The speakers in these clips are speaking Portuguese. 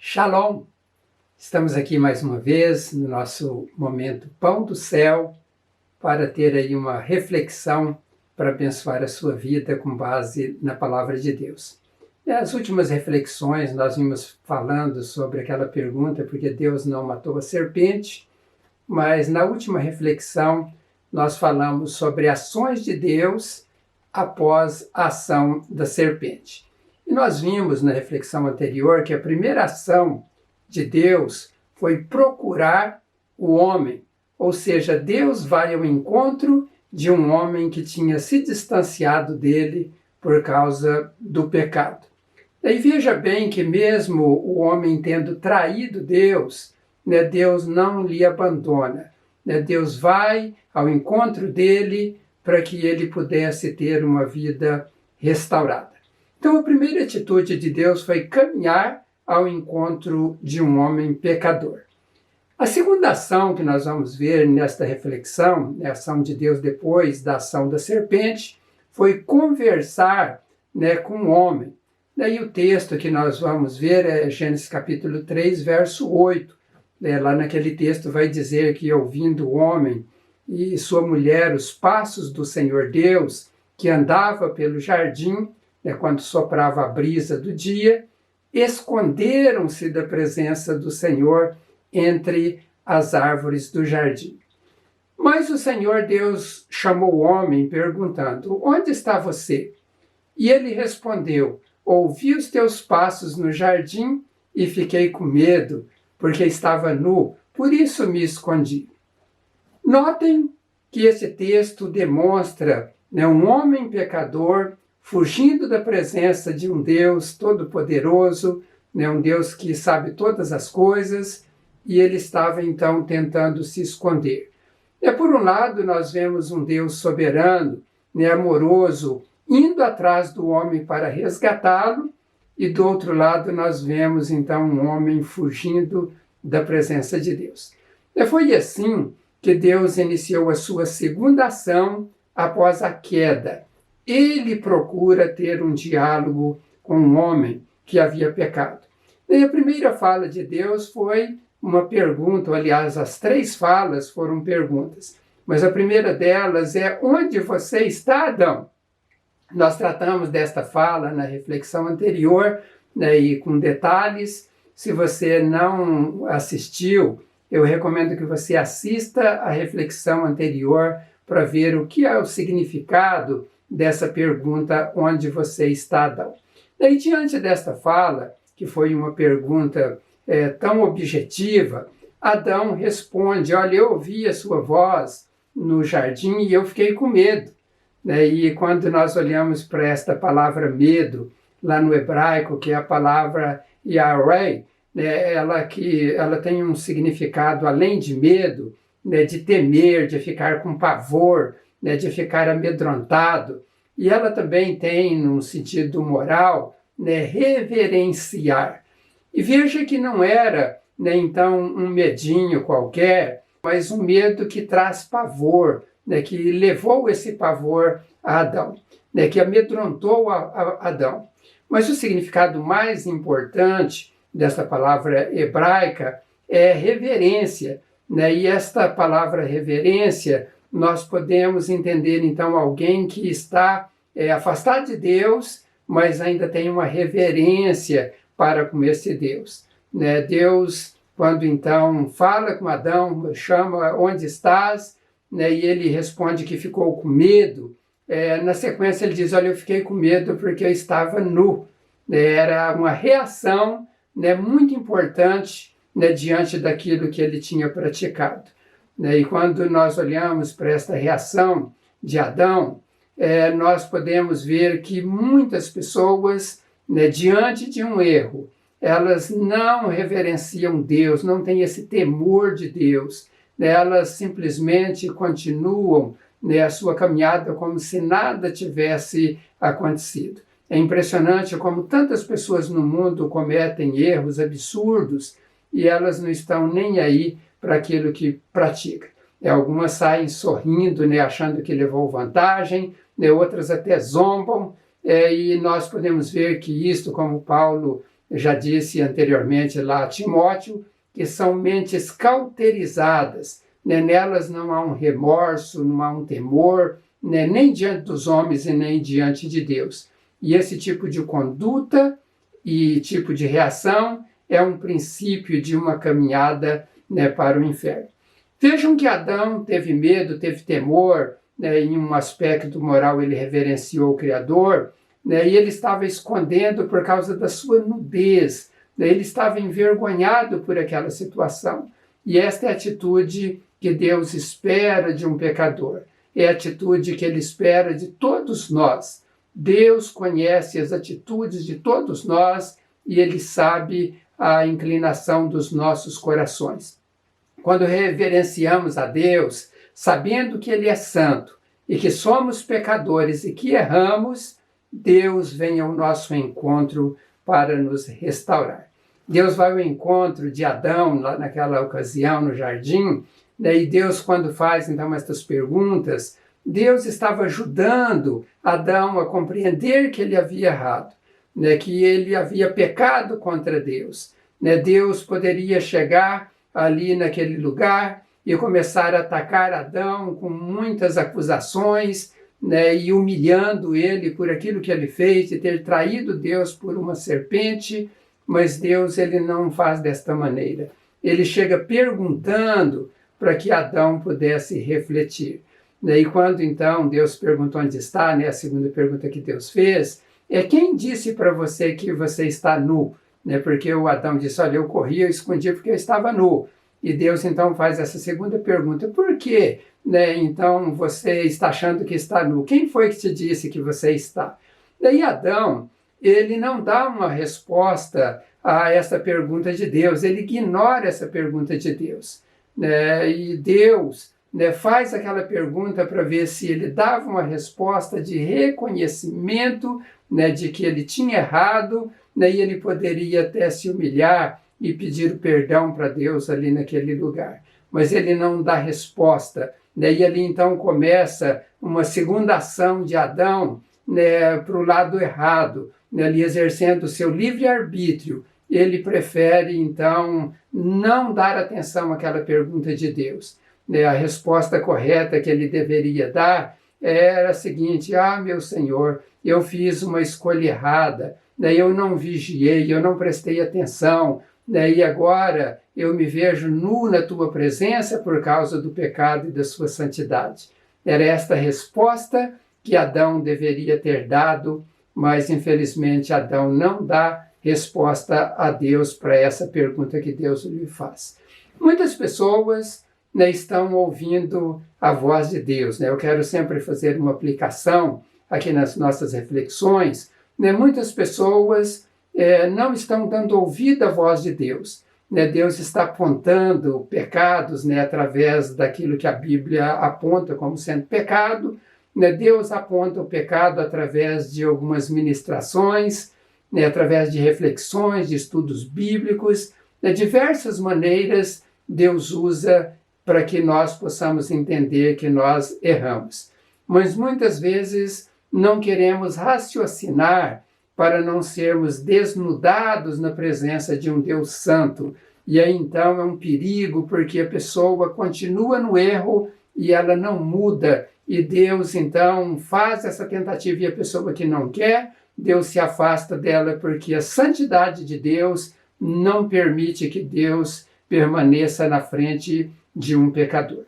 Shalom! Estamos aqui mais uma vez no nosso momento Pão do Céu para ter aí uma reflexão para abençoar a sua vida com base na Palavra de Deus. Nas últimas reflexões nós vimos falando sobre aquela pergunta porque Deus não matou a serpente, mas na última reflexão nós falamos sobre ações de Deus após a ação da serpente. E nós vimos na reflexão anterior que a primeira ação de Deus foi procurar o homem, ou seja, Deus vai ao encontro de um homem que tinha se distanciado dele por causa do pecado. E veja bem que mesmo o homem tendo traído Deus, Deus não lhe abandona. Deus vai ao encontro dele para que ele pudesse ter uma vida restaurada. Então, a primeira atitude de Deus foi caminhar ao encontro de um homem pecador. A segunda ação que nós vamos ver nesta reflexão, a ação de Deus depois da ação da serpente, foi conversar com o homem. Daí o texto que nós vamos ver é Gênesis capítulo 3, verso 8. Lá naquele texto vai dizer que ouvindo o homem e sua mulher os passos do Senhor Deus, que andava pelo jardim, quando soprava a brisa do dia, esconderam-se da presença do Senhor entre as árvores do jardim. Mas o Senhor Deus chamou o homem perguntando: onde está você? E ele respondeu: ouvi os teus passos no jardim e fiquei com medo, porque estava nu, por isso me escondi. Notem que esse texto demonstra um homem pecador fugindo da presença de um Deus todo-poderoso, um Deus que sabe todas as coisas, e ele estava então tentando se esconder. Por um lado, nós vemos um Deus soberano, amoroso, indo atrás do homem para resgatá-lo, e do outro lado nós vemos então um homem fugindo da presença de Deus. Foi assim que Deus iniciou a sua segunda ação após a queda. Ele procura ter um diálogo com um homem que havia pecado. E a primeira fala de Deus foi uma pergunta, aliás, as três falas foram perguntas. Mas a primeira delas é: onde você está, Adão? Nós tratamos desta fala na reflexão anterior, e com detalhes. Se você não assistiu, eu recomendo que você assista a reflexão anterior para ver o que é o significado dessa pergunta: onde você está, Adão? E diante desta fala, que foi uma pergunta tão objetiva, Adão responde: olha, eu ouvi a sua voz no jardim e eu fiquei com medo. E quando nós olhamos para esta palavra medo, lá no hebraico, que é a palavra yarei, ela tem um significado, além de medo, de temer, de ficar com pavor, de ficar amedrontado. E ela também tem, num sentido moral, reverenciar. E veja que não era, então, um medinho qualquer, mas um medo que traz pavor, que levou esse pavor a Adão, que amedrontou a Adão. Mas o significado mais importante dessa palavra hebraica é reverência. E esta palavra reverência, nós podemos entender, então, alguém que está afastado de Deus, mas ainda tem uma reverência para com esse Deus. Deus, quando então fala com Adão, chama: onde estás? E ele responde que ficou com medo. Na sequência ele diz: olha, eu fiquei com medo porque eu estava nu. Era uma reação muito importante diante daquilo que ele tinha praticado. E quando nós olhamos para esta reação de Adão, nós podemos ver que muitas pessoas, diante de um erro, elas não reverenciam Deus, não têm esse temor de Deus. Elas simplesmente continuam a sua caminhada como se nada tivesse acontecido. É impressionante como tantas pessoas no mundo cometem erros absurdos e elas não estão nem aí para aquilo que praticam. Algumas saem sorrindo, achando que levou vantagem, outras até zombam, e nós podemos ver que isto, como Paulo Eu já disse anteriormente lá a Timóteo, que são mentes cauterizadas, né? Nelas não há um remorso, não há um temor, né? Nem diante dos homens e nem diante de Deus. E esse tipo de conduta e tipo de reação é um princípio de uma caminhada, né, para o inferno. Vejam que Adão teve medo, teve temor, né? Em um aspecto moral ele reverenciou o Criador, né? E ele estava escondendo por causa da sua nudez, né? Ele estava envergonhado por aquela situação. E esta é a atitude que Deus espera de um pecador. É a atitude que ele espera de todos nós. Deus conhece as atitudes de todos nós e ele sabe a inclinação dos nossos corações. Quando reverenciamos a Deus, sabendo que Ele é santo e que somos pecadores e que erramos, Deus vem ao nosso encontro para nos restaurar. Deus vai ao encontro de Adão, lá naquela ocasião, no jardim, né? E Deus, quando faz, então, estas perguntas, Deus estava ajudando Adão a compreender que ele havia errado, né? Que ele havia pecado contra Deus, né? Deus poderia chegar ali naquele lugar e começar a atacar Adão com muitas acusações, né, e humilhando ele por aquilo que ele fez, de ter traído Deus por uma serpente, mas Deus ele não faz desta maneira. Ele chega perguntando para que Adão pudesse refletir. E quando então Deus perguntou onde está, né, a segunda pergunta que Deus fez, é quem disse para você que você está nu? Né, porque o Adão disse, olha, eu corri, eu escondi porque eu estava nu. E Deus então faz essa segunda pergunta, por quê? Né, então você está achando que está nu? Quem foi que te disse que você está? Daí Adão, ele não dá uma resposta a essa pergunta de Deus, ele ignora essa pergunta de Deus. Né, e Deus, né, faz aquela pergunta para ver se ele dava uma resposta de reconhecimento, né, de que ele tinha errado, né, e ele poderia até se humilhar e pedir perdão para Deus ali naquele lugar. Mas ele não dá resposta. Né, e ali então começa uma segunda ação de Adão, né, para o lado errado, né, ali exercendo o seu livre-arbítrio. Ele prefere então não dar atenção àquela pergunta de Deus. Né, a resposta correta que ele deveria dar era a seguinte, meu Senhor, eu fiz uma escolha errada, né, eu não vigiei, eu não prestei atenção, né, e agora eu me vejo nu na tua presença por causa do pecado e da sua santidade. Era esta a resposta que Adão deveria ter dado, mas infelizmente Adão não dá resposta a Deus para essa pergunta que Deus lhe faz. Muitas pessoas, né, estão ouvindo a voz de Deus. Né? Eu quero sempre fazer uma aplicação aqui nas nossas reflexões. Né? Muitas pessoas não estão dando ouvido à voz de Deus. Né? Deus está apontando pecados, né, através daquilo que a Bíblia aponta como sendo pecado. Né? Deus aponta o pecado através de algumas ministrações, né, através de reflexões, de estudos bíblicos. De diversas maneiras, Deus usa para que nós possamos entender que nós erramos. Mas muitas vezes não queremos raciocinar para não sermos desnudados na presença de um Deus santo. E aí então é um perigo, porque a pessoa continua no erro e ela não muda. E Deus então faz essa tentativa e a pessoa que não quer, Deus se afasta dela, porque a santidade de Deus não permite que Deus permaneça na frente de um pecador.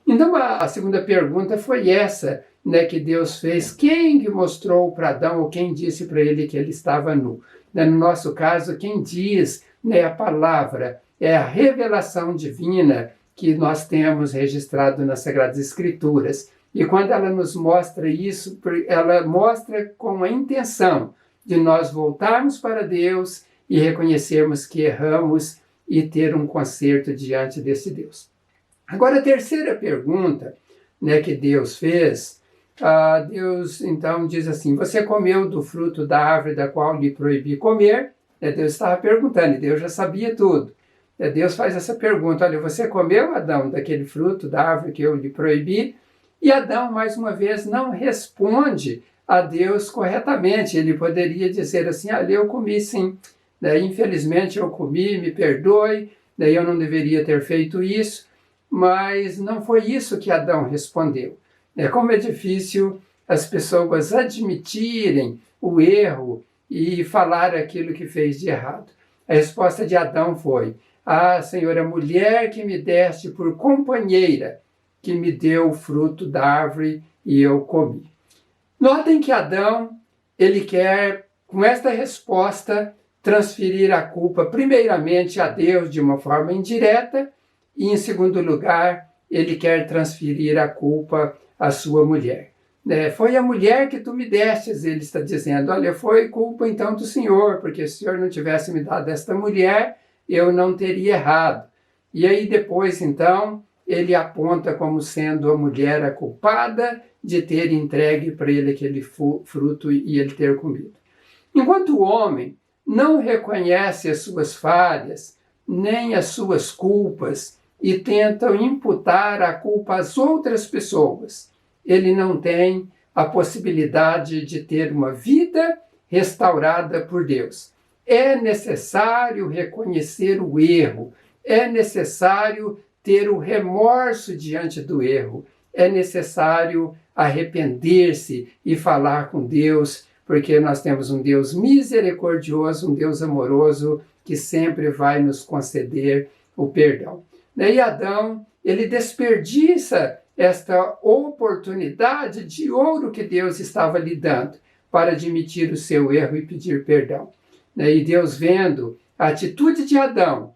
Então a segunda pergunta foi essa, né, que Deus fez. Quem que mostrou para Adão, ou quem disse para ele que ele estava nu? Né, no nosso caso, quem diz, né, a palavra, é a revelação divina que nós temos registrado nas Sagradas Escrituras. E quando ela nos mostra isso, ela mostra com a intenção de nós voltarmos para Deus e reconhecermos que erramos e ter um conserto diante desse Deus. Agora, a terceira pergunta, né, que Deus fez, Deus então diz assim, você comeu do fruto da árvore da qual lhe proibi comer? Deus estava perguntando, e Deus já sabia tudo. Deus faz essa pergunta, olha, você comeu, Adão, daquele fruto da árvore que eu lhe proibi? E Adão, mais uma vez, não responde a Deus corretamente. Ele poderia dizer assim, olha, eu comi sim, né? Infelizmente eu comi, me perdoe, né? Eu não deveria ter feito isso, mas não foi isso que Adão respondeu. Como é difícil as pessoas admitirem o erro e falar aquilo que fez de errado. A resposta de Adão foi: ah, Senhor, a mulher que me deste por companheira, que me deu o fruto da árvore e eu comi. Notem que Adão, ele quer, com esta resposta, transferir a culpa primeiramente a Deus de uma forma indireta e, em segundo lugar, ele quer transferir a culpa à sua mulher. Foi a mulher que tu me destes, ele está dizendo. Olha, foi culpa então do Senhor, porque se o Senhor não tivesse me dado esta mulher, eu não teria errado. E aí depois, então, ele aponta como sendo a mulher a culpada de ter entregue para ele aquele fruto e ele ter comido. Enquanto o homem não reconhece as suas falhas, nem as suas culpas, e tenta imputar a culpa às outras pessoas, ele não tem a possibilidade de ter uma vida restaurada por Deus. É necessário reconhecer o erro, é necessário ter o remorso diante do erro, é necessário arrepender-se e falar com Deus, porque nós temos um Deus misericordioso, um Deus amoroso, que sempre vai nos conceder o perdão. E Adão, ele desperdiça esta oportunidade de ouro que Deus estava lhe dando para admitir o seu erro e pedir perdão. E Deus, vendo a atitude de Adão,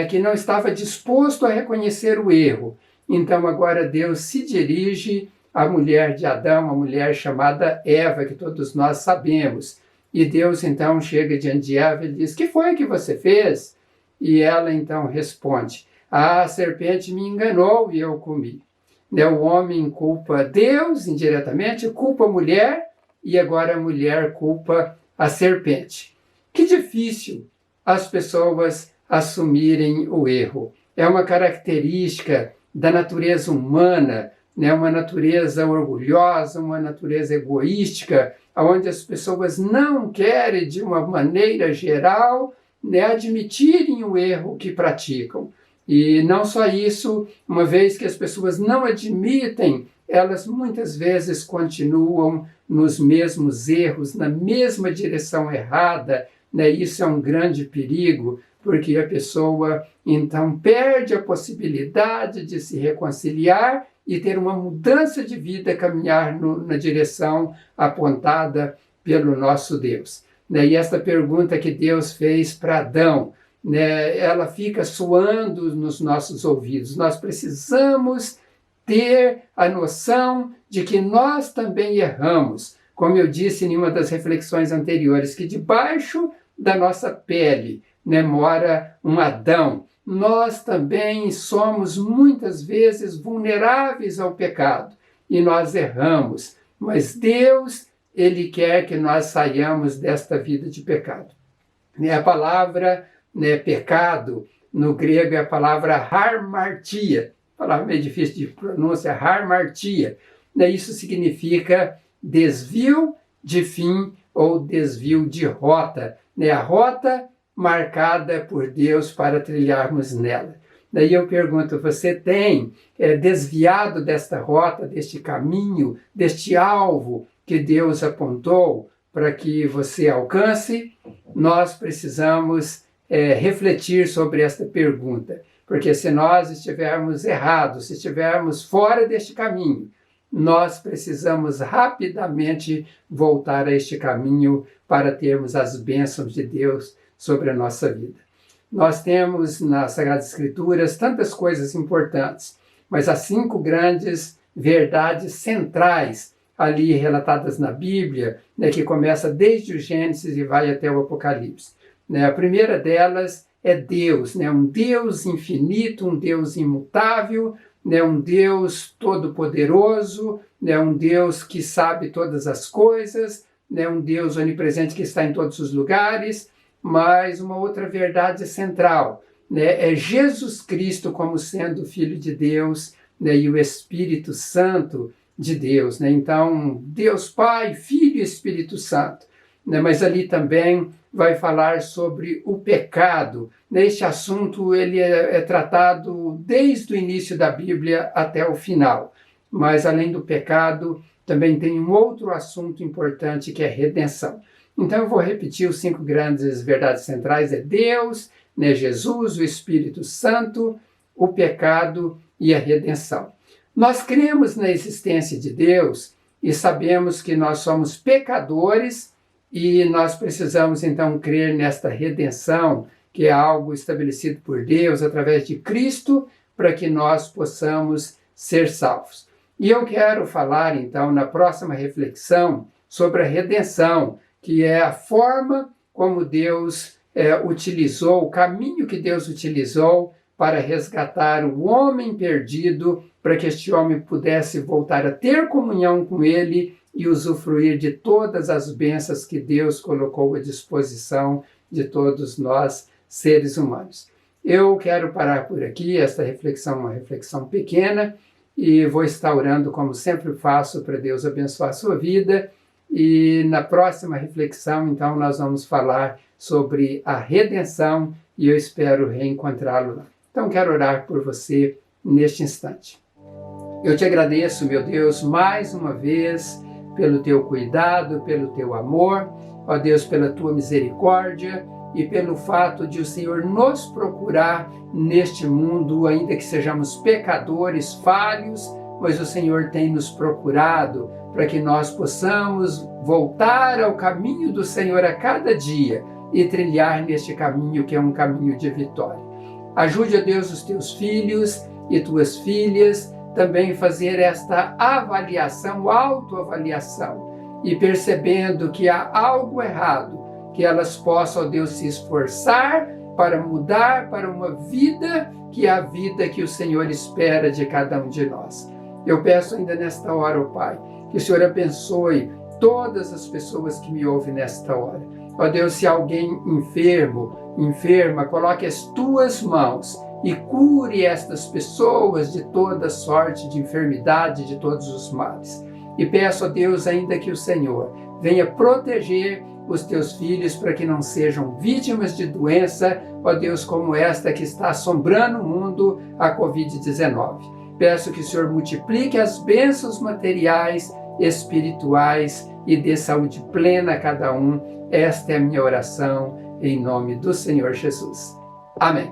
que não estava disposto a reconhecer o erro, então agora Deus se dirige à mulher de Adão, a mulher chamada Eva, que todos nós sabemos. E Deus então chega diante de Eva e diz: "Que foi que você fez?" E ela então responde: "A serpente me enganou e eu comi." O homem culpa Deus indiretamente, culpa a mulher, e agora a mulher culpa a serpente. Que difícil as pessoas assumirem o erro. É uma característica da natureza humana, uma natureza orgulhosa, uma natureza egoística, onde as pessoas não querem, de uma maneira geral, admitirem o erro que praticam. E não só isso, uma vez que as pessoas não admitem, elas muitas vezes continuam nos mesmos erros, na mesma direção errada. Isso é um grande perigo, porque a pessoa então perde a possibilidade de se reconciliar e ter uma mudança de vida, caminhar na direção apontada pelo nosso Deus. E esta pergunta que Deus fez para Adão, ela fica soando nos nossos ouvidos. Nós precisamos ter a noção de que nós também erramos. Como eu disse em uma das reflexões anteriores, que debaixo da nossa pele mora um Adão. Nós também somos muitas vezes vulneráveis ao pecado e nós erramos. Mas Deus, Ele quer que nós saiamos desta vida de pecado. A palavra pecado, no grego, é a palavra harmartia, palavra meio difícil de pronúncia, harmartia. Isso significa desvio de fim ou desvio de rota. A rota marcada por Deus para trilharmos nela. Daí eu pergunto: você tem desviado desta rota, deste caminho, deste alvo que Deus apontou para que você alcance? Nós precisamos refletir sobre esta pergunta, porque se nós estivermos errados, se estivermos fora deste caminho, nós precisamos rapidamente voltar a este caminho para termos as bênçãos de Deus sobre a nossa vida. Nós temos nas Sagradas Escrituras tantas coisas importantes, mas há 5 grandes verdades centrais ali relatadas na Bíblia, que começa desde o Gênesis e vai até o Apocalipse. A primeira delas é Deus, um Deus infinito, um Deus imutável, um Deus todo-poderoso, um Deus que sabe todas as coisas, um Deus onipresente que está em todos os lugares. Mas uma outra verdade central é Jesus Cristo como sendo o Filho de Deus e o Espírito Santo de Deus. Então, Deus Pai, Filho e Espírito Santo. né? Mas ali também vai falar sobre o pecado. Este assunto ele é tratado desde o início da Bíblia até o final. Mas além do pecado, também tem um outro assunto importante que é redenção. Então eu vou repetir os 5 grandes verdades centrais: é Deus, né, Jesus, o Espírito Santo, o pecado e a redenção. Nós cremos na existência de Deus e sabemos que nós somos pecadores e nós precisamos então crer nesta redenção, que é algo estabelecido por Deus através de Cristo, para que nós possamos ser salvos. E eu quero falar então na próxima reflexão sobre a redenção, que é a forma como Deus utilizou, o caminho que Deus utilizou para resgatar o homem perdido, para que este homem pudesse voltar a ter comunhão com Ele e usufruir de todas as bênçãos que Deus colocou à disposição de todos nós, seres humanos. Eu quero parar por aqui, esta reflexão é uma reflexão pequena, e vou estar orando, como sempre faço, para Deus abençoar a sua vida. E na próxima reflexão, então, nós vamos falar sobre a redenção e eu espero reencontrá-lo lá. Então, quero orar por você neste instante. Eu te agradeço, meu Deus, mais uma vez, pelo teu cuidado, pelo teu amor, ó Deus, pela tua misericórdia e pelo fato de o Senhor nos procurar neste mundo, ainda que sejamos pecadores, falhos, mas o Senhor tem nos procurado para que nós possamos voltar ao caminho do Senhor a cada dia e trilhar neste caminho que é um caminho de vitória. Ajude, ó Deus, os teus filhos e tuas filhas também fazer esta avaliação, autoavaliação, e percebendo que há algo errado, que elas possam, ó Deus, se esforçar para mudar para uma vida que é a vida que o Senhor espera de cada um de nós. Eu peço ainda nesta hora, ó Pai, que o Senhor abençoe todas as pessoas que me ouvem nesta hora. Ó Deus, se alguém enferma, coloque as tuas mãos e cure estas pessoas de toda sorte de enfermidade, de todos os males. E peço a Deus ainda que o Senhor venha proteger os teus filhos para que não sejam vítimas de doença, ó Deus, como esta que está assombrando o mundo, a Covid-19. Peço que o Senhor multiplique as bênçãos materiais, espirituais e dê saúde plena a cada um. Esta é a minha oração, em nome do Senhor Jesus. Amém.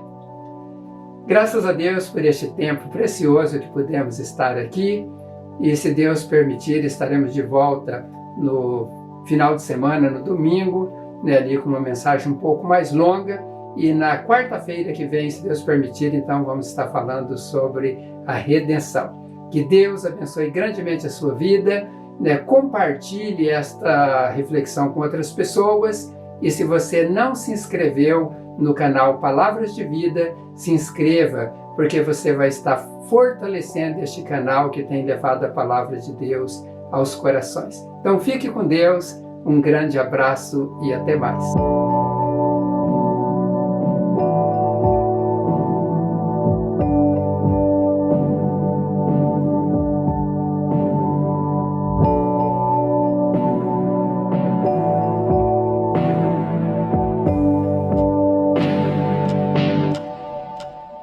Graças a Deus por este tempo precioso que pudemos estar aqui, e se Deus permitir, estaremos de volta no final de semana, no domingo, né, ali com uma mensagem um pouco mais longa, e na quarta-feira que vem, se Deus permitir, então vamos estar falando sobre a redenção. Que Deus abençoe grandemente a sua vida, né, compartilhe esta reflexão com outras pessoas, e se você não se inscreveu no canal Palavras de Vida, se inscreva, porque você vai estar fortalecendo este canal que tem levado a palavra de Deus aos corações. Então fique com Deus, um grande abraço e até mais.